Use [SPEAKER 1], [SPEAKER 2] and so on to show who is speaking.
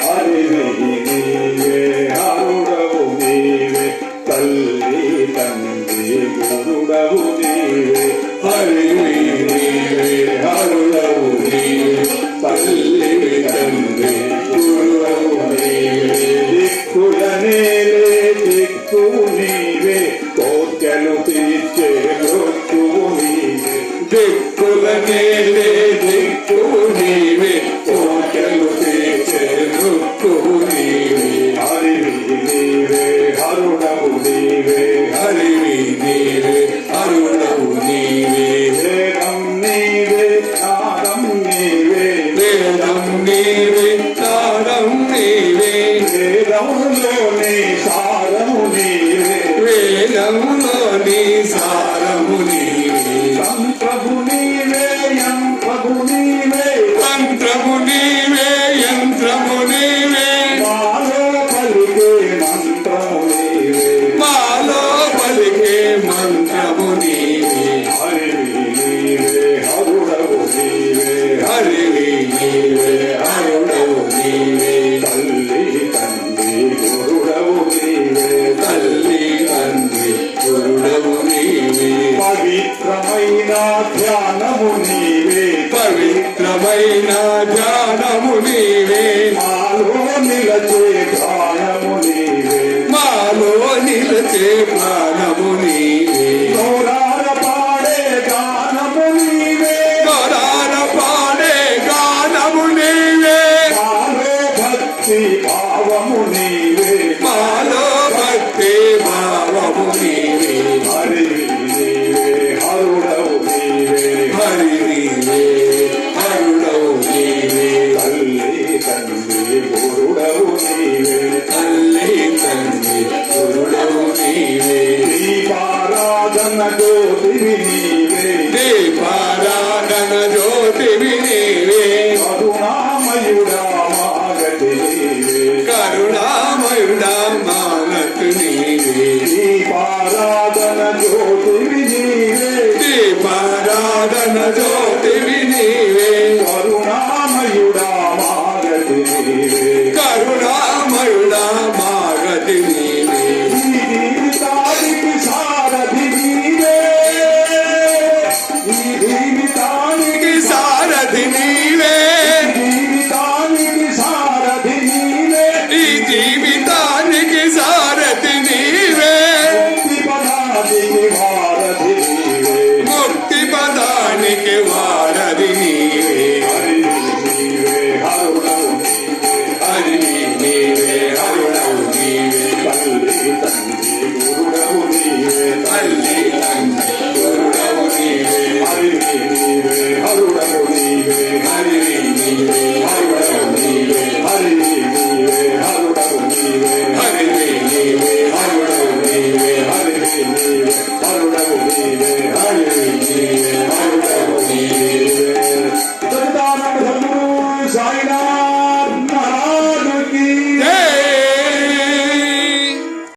[SPEAKER 1] హరివి నీవే హరుడవు నీవే తల్లి తండ్రి గురుడవు నీవే హరివి నీవే హరుడవు నీవే తల్లి తండ్రి గురుడవు నీవే దిక్కులనేలే దిక్కు నీవే కోర్కెలు తీర్చే మృత్యువు నీవే దిక్కులనేలే దిక్కు నీవే కోర్కెలు తీర్చే మృత్యువు నీవే హరివి నీవే హరుడవు నీవే హరివి నీవే హరుడవు నీవే వేదం నీవే నాదం నీవే వేదం నీవే నాదం నీవే వేదములోని సారము నీవే వేదములోని సారము నీవే తంత్రము నీవే యంత్రము నీవే తంత్రము నీవే యంత్రము నీవే మాలో పలికే మంత్రము నీవే మాలో పలికే మంత్రము నీవే హరివి నీవే హరుడవు నీవే హరివి నీవే హరుడవు నీవే తల్లి తండ్రి గురుడవు నీవే తల్లి తండ్రి గురుడవు నీవే పవిత్రమైన ధ్యానము నీవే పవిత్రమైన ధ్యానము నీవే మాలో నిలచే ప్రాణము నీవే మాలో నిలచే ప్రాణము నీవే నోరార పాడే గానము నీవే నోరార పాడే గానము నీవే మాలో భక్తి భావము నీవే మాలో భక్తి భావము నీవే హరివి నీవే హరుడవు నీవే హరివి నీవే హరుడవు నీవే తల్లి తండ్రి గురుడవు నీవే తల్లి తండ్రి గురుడవు నీవే దీపారాధన జ్యోతివి నీవే దీపారాధన జ్యోతివి నీవే కరుణామయుడా మాగతి నీవే కరుణామయుడా మాగతి నీవే దీపారాధన జ్యోతివి నీవే దీపారాధన జ్యోతివి నీవే కరుణామయుడా మాగతి నీవే కరుణామయుడా మాగతి నీవే ఈ జీవితానికి సారథి నీవే ఈ